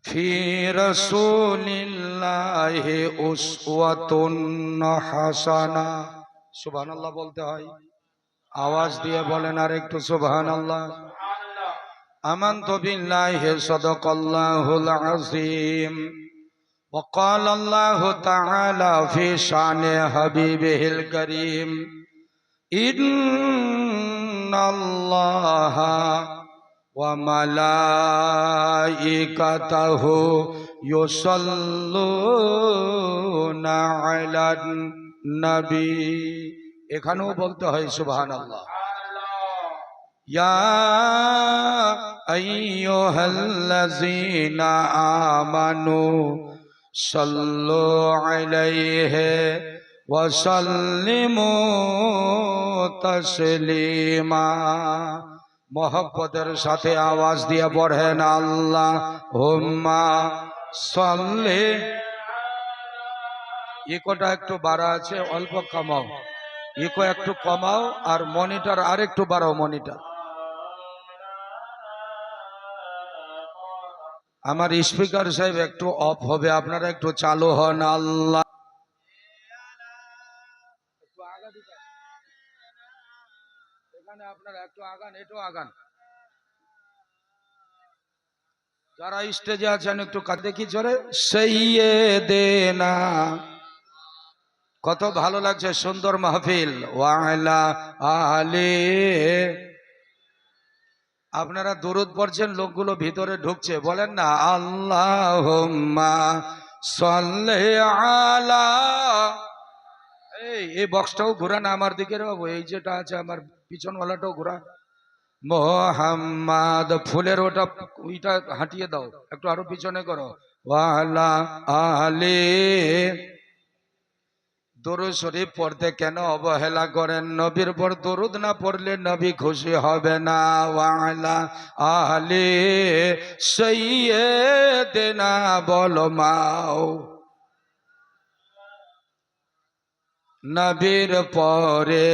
ফি রাসূলিল্লাহি উসওয়াতুন হাসানা। সুবহানাল্লাহ বলতে হয়, আওয়াজ দিয়ে বলেন আর একটু সুবহানাল্লাহ। আমানতু বিল্লাহি সাদাকাল্লাহুল আযীম। وقال الله تعالى في شأن حبيبه الكريم إن الله وملائكته يصلون على النبي। এখানেও বলতে হয় সুবহানাল্লাহ। ইয়া আইয়ুহাল্লাযীনা আমানু সাল্লু আলাইহি ওয়া সাল্লিমু তাসলিমা। মহব্বতের সাথে আওয়াজ দিয়ে পড়েন আল্লাহুম্মা সাল্লি। ইকোটা একটু বাড়া আছে, অল্প কমাও, ইকো একটু কমাও, আর মনিটর আর একটু বাড়াও। মনিটর আমার স্পিকার সাহেব একটু অফ হবে, আপনারা একটু চালু হন। আল্লাহ এখানে আপনারা একটু আগান, একটু আগান। যারা স্টেজে আছেন একটু কাঁদে কি চলে সাইয়্যিদেনা। কত ভালো লাগছে, সুন্দর মাহফিল। ওয়ালা আলে। আপনারা দরুদ পড়ছেন, লোকগুলো ভিতরে ঢুকছে, বলেন না আল্লাহুম্মা সাল্লি আলা। এই বক্সটাও ঘোরা না আমার দিকে রে বাবু, এই যেটা আছে আমার পিছনওয়ালাটাও ঘোরা। মোহাম্মদ ফুলের ওইটা হাঁটিয়ে দাও, একটু আরো পিছনে করো। ওয়ালা আলে। দরুদ শরীফ পড়তে কেন অবহেলা করেন? নবীর পর দরুদ না পড়লে নবী খুশি হবে না। ওয়ালা আলে সাইয়্যিদেনা বলো মাও। নবীর পরে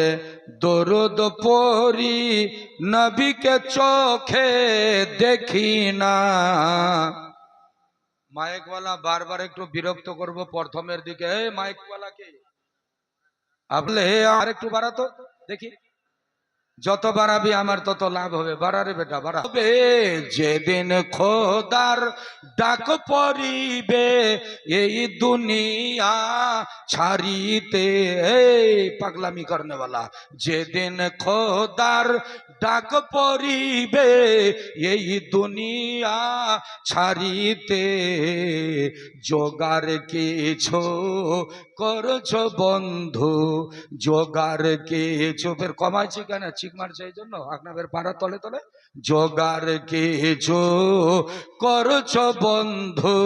দরুদ পড়ি, নবীকে চোখে দেখি না। মাইকওয়ালা বারবার একটু বিরক্ত করব প্রথমের দিকে। এই মাইকওয়ালাকে আপনি আর একটু বাড়াতো দেখি। যত বাড়াবি আমার তত লাভ হবে। বাড়ারে বেটা বাড়া। যেদিন খোদার ডাক পড়িবে এই দুনিয়া ছাড়িতে। এই পাগলামি করনেওয়ালা। যেদিন খোদার ডাক পড়িবে এই দুনিয়া ছাড়িতে, জোগাড় কিছু করছো বন্ধু, জোগাড় কিছু। ফের কমাইছি কেন? চিক মারছে এই জন্য আপনাদের পাড়া তলে তলে। জোগাড় কিছু করছো বন্ধু,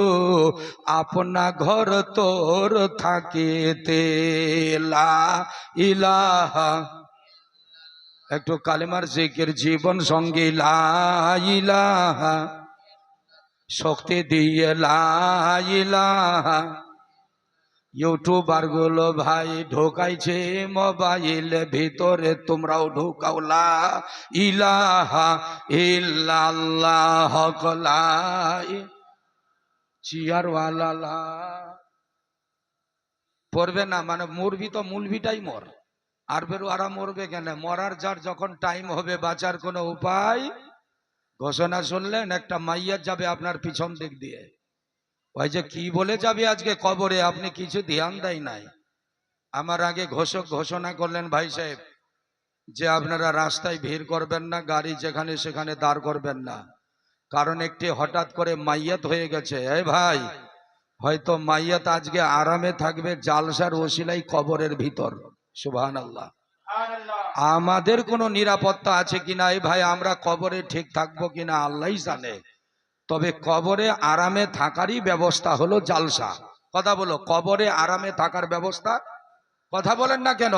আপনা ঘর তোর থাকিতে। লা ইলাহা। একটু কালিমার জিকির জীবন সঙ্গী। লা ইলাহা। শক্তি দিয়ে লা ইলাহা। ইউটিউবার গুলো ভাই ঢোকাইছে মোবাইল ভিতরে, তোমরাও ঢোকাও। লা ইলাহা ইল্লাল্লাহ। চিয়ারওয়ালা লা পড়বে না মানে মরবি তো মুলবিটাই মর। আর বেরো আরা মরবে কেন? মরার যার যখন টাইম হবে, বাঁচার কোনো উপায়। ঘোষণা শুনলেন, একটা মাইয়া যাবে আপনার পিছন দিক দিয়ে। ওই যে কি বলে যাবে আজকে কবরে, আপনি কিছু ধ্যান দেয় নাই। আমার আগে ঘোষণা করলেন ভাই সাহেব যে আপনারা রাস্তায় ভিড় করবেন না, গাড়ি যেখানে সেখানে দাঁড় করবেন না, কারণ একটি হঠাৎ করে মাইয়াত হয়ে গেছে। এই ভাই, হয়তো মাইয়াত আজকে আরামে থাকবে জালসার ওসিলাই কবরের ভিতর। সুবহানাল্লাহ। আমাদের কোনো নিরাপত্তা আছে কিনা এই ভাই, আমরা কবরে ঠিক থাকবো কিনা আল্লাহই জানে। তবে কবরে আরামে থাকারই ব্যবস্থা হলো জালসা। কথা বলো, কবরে আরামে থাকার ব্যবস্থা। কথা বলেন না কেন?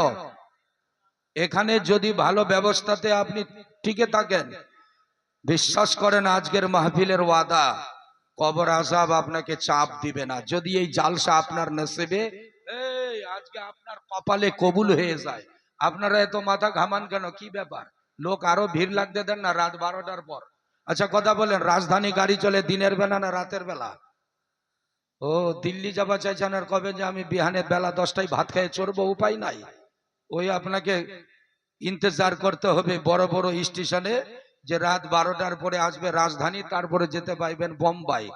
এখানে যদি ভালো ব্যবস্থাতে আপনি টিকে থাকেন, বিশ্বাস করেন আজকের মাহফিলের ওয়াদা, কবর আযাব আপনাকে চাপ দিবে না। যদি এই জালসা আপনার নসিবে, এই আজকে আপনার কপালে কবুল হয়ে যায়। আপনারা এত মাথা ঘামান কেন? কি ব্যাপার? লোক আরো ভিড় লাগতে দেন না রাত 12টার পর। আচ্ছা কথা বলেন, রাজধানী গাড়ি চলে দিনের বেলা না রাতের বেলা? ও, দিল্লি যাবা চাইছেন আর কবে যে আমি বিহানের বেলা 10টায় ভাত খেয়ে চড়বো, উপায় নাই। ওই আপনাকে ইন্তজার করতে হবে বড় বড় স্টেশনে, যে রাত 12টার পরে আসবে রাজধানী, তারপরে যেতে পাইবেন বোম্বাই।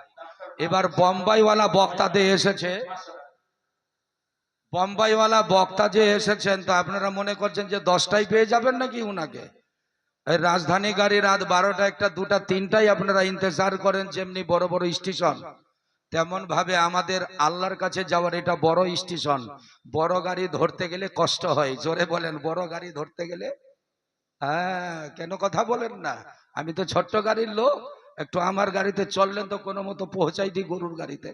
এবার বোম্বাইওয়ালা বক্তা দিয়ে এসেছে, বোম্বাইওয়ালা বক্তা যে এসেছেন, তো আপনারা মনে করছেন যে 10টায় পেয়ে যাবেন নাকি উনাকে? এই রাজধানী গাড়ি রাত 12টা, 1টা, 2টা, 3টায় আপনারা ইন্তজার করেন, যেমনি বড় বড় স্টেশন, তেমন ভাবে আমাদের আল্লাহর কাছে যাওয়ার এটা বড় স্টেশন। বড় গাড়ি ধরতে গেলে কষ্ট হয়, জোরে বলেন, বড় গাড়ি ধরতে গেলে। হ্যাঁ, কেন কথা বলেন না? আমি তো ছোট্ট গাড়ির লোক, একটু আমার গাড়িতে চললেন তো কোনো মতো পৌঁছাই দিই গরুর গাড়িতে।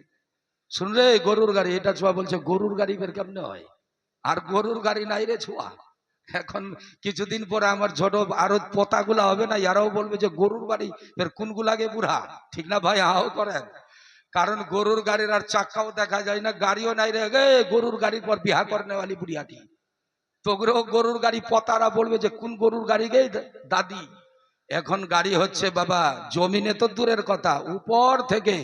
শুনলে গরুর গাড়ি, এটা ছোঁয়া বলছে গরুর গাড়ি বের কেমনে হয়? আর গরুর গাড়ি নাই রে ছোঁয়া। এখন কিছুদিন পরে আমার ছোট আরো পোতাগুলা হবে না, এরাও বলবে যে গরুর বাড়ি এর কোনগুলাগে বুড়া। ঠিক না ভাই? হাও করেন। কারণ গরুর গাড়ির আর চাক্কাও দেখা যায় না, গাড়িও নাই রে। গরুর গাড়ির পর বিহা করনে वाली বুড়িয়াটি, তোগরেও গরুর গাড়ি, পতারা বলবে যে কোন গরুর গাড়ি গে দাদি। এখন গাড়ি হচ্ছে বাবা জমিনে তো দূরের কথা, উপর থেকে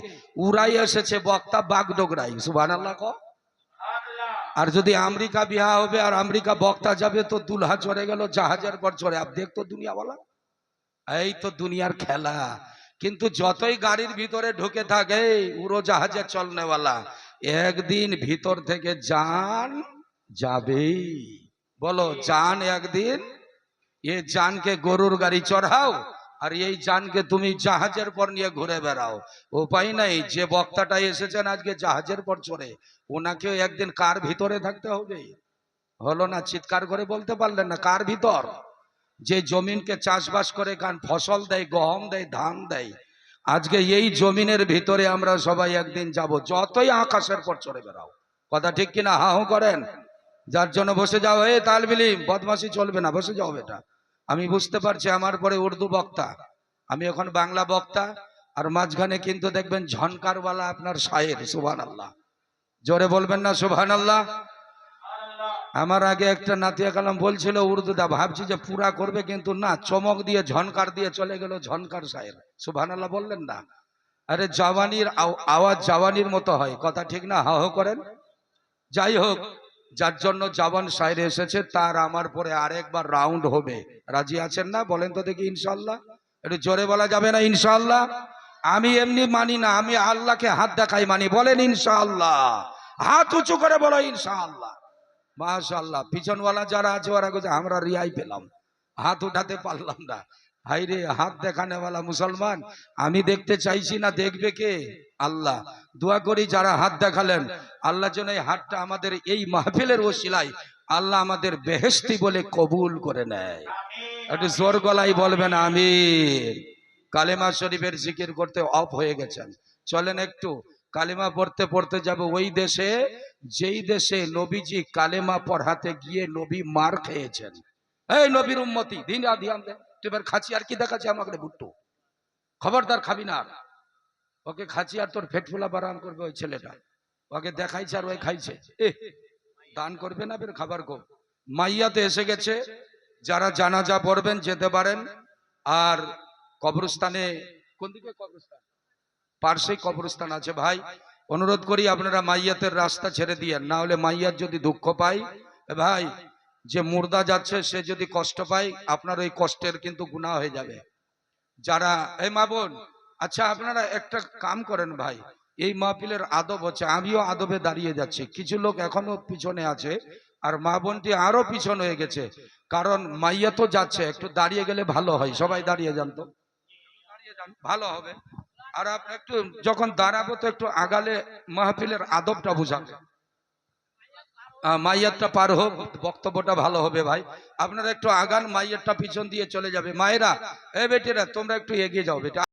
উড়াই এসেছে বক্তা বাগডোগরাই, সুবহানাল্লাহ কও। আর যদি আমেরিকা বিহা হবে আর আমেরিকা বক্তা যাবে, তো দুলহা চড়ে গেল জাহাজের পর চড়ে। আপ দেখ তো দুনিয়াওয়ালা, এই তো দুনিয়ার খেলা। কিন্তু যতই গাড়ির ভিতরে ঢুকে থাকে উড়োজাহাজে চলনেওয়ালা, একদিন ভিতর থেকে জান যাবেই। বলো, জান একদিন। এ জানকে গরুর গাড়ি চড়াও আর এই জানকে তুমি জাহাজের পর নিয়ে ঘুরে বেড়াও, উপায় নাই। যে বক্তাটা এসেছেন আজকে জাহাজের পর চড়ে, ওনাকেও একদিন কার ভিতরে থাকতে হবে। হলো না? চিৎকার করে বলতে পারলেন না? কার ভিতর? যে জমিনকে চাষবাস করে কান ফসল দেয়, গম দেয়, ধান দেয়, আজকে এই জমিনের ভিতরে আমরা সবাই একদিন যাব, যতই আকাশের পর চড়ে বেড়াও। কথা ঠিক কিনা? হাহু করেন। যার জন্য বসে যাও, এ তালবিলিম বদমাশি চলবে না, বসে যাও বেটা। আমি বুঝতে পারছি আমার পরে উর্দু বক্তা, আমি এখন বাংলা বক্তা, আর মাঝখানে কিন্তু দেখবেন ঝনকারওয়ালা আপনার শায়ের। সুবহানাল্লাহ, জোরে বলবেন না সুবহানাল্লাহ? আমার আগে একটা নাতিয়া কালাম বলছিল উর্দুটা, ভাবছি যে পুরা করবে, কিন্তু না, চমক দিয়ে ঝনকার দিয়ে চলে গেল ঝনকার শায়ের। সুবহানাল্লাহ বললেন না? আরে জওয়ানির আওয়াজ জওয়ানির মতো হয়, কথা ঠিক না? হা হো করেন। যাই হোক, যার জন্য জওয়ান শায়ের এসেছে, তার আমার পরে আরেকবার রাউন্ড হবে। রাজি আছেন না? বলেন তো দেখি ইনশাআল্লাহ। একটু জোরে বলা যাবে না ইনশাআল্লাহ? আমি এমনি মানি না, আমি আল্লাহকে হাত দেখাই মানি। বলেন ইনশাআল্লাহ, হাত উঁচু করে বলো ইনশাআল্লাহ। মাশাআল্লাহ, পিছনওয়ালা যারা আছে ওরা বলছে আমরা রিয়াই পেলাম, হাত উঠাতে পারলাম না। হাই রে, হাত দেখানেওয়ালা মুসলমান আমি দেখতে চাইছি না, দেখবে কে? আল্লাহ। দোয়া করি যারা হাত দেখালেন, আল্লাহ যেন এই হাতটা আমাদের এই মাহফিলের ওসিলায় আল্লাহ আমাদের বেহেশতি বলে কবুল করে নেয়। একটু জোর গলায় বলবেন আমিন। কালেমা শরীফের জিকির করতে অফ হয়ে গেছেন, চলেন একটু কালেমা পড়তে পড়তে যাব ওই দেশে, যেই দেশে নবীজি কালেমা পড়াতে গিয়ে নবী মার খেয়েছেন। এই নবীর উম্মতি, দিন ধ্যান দে। তুই এবার খাচ্ছি আর কি দেখাচ্ছি আমাকে বুট্টু, খবরদার খাবি না। ওকে খাচ্ছি আর তোর পেট ফোলা বারাম করবে ওই ছেলেটা, ওকে দেখাইছে আর ওই খাইছে। দান করবে না বের খাবার কো। মাইয়াতে এসে গেছে, যারা জানাজা পড়বেন যেতে পারেন। আর কবরস্থানে, কোন দিকে কবরস্থান? পার্শ্বেই কবরস্থান আছে ভাই, অনুরোধ করি আপনারা মাইয়াতের রাস্তা ছেড়ে দিয়েন, না হলে মাইয়াত যদি দুঃখ পায়, ভাই যে মুর্দা যাচ্ছে সে যদি কষ্ট পায়, আপনার ওই কষ্টের কিন্তু গুনাহ হয়ে যাবে। যারা এই মা বোন, আচ্ছা আপনারা একটা কাম করেন ভাই, এই মাহফিলের আদব হচ্ছে, আমিও আদবে দাঁড়িয়ে যাচ্ছি, কিছু লোক এখনো পিছনে আছে, আর মা বোনটি আরো পিছন হয়ে গেছে, কারণ মাইয়া তো যাচ্ছে, একটু দাঁড়িয়ে গেলে ভালো হয়। সবাই দাঁড়িয়ে যান তো, দাঁড়িয়ে যান, ভালো হবে। আর আপনি একটু যখন দাঁড়াবো তো একটু আগালে মাহফিলের আদবটা বুঝাবে, মাইয়াতটা পার হোক, বক্তব্যটা ভালো হবে ভাই। আপনারা একটু আগান, মাইয়াতটা পিছন দিয়ে চলে যাবে। মায়েরা, এ বেটিরা তোমরা একটু এগিয়ে যাও বেটা।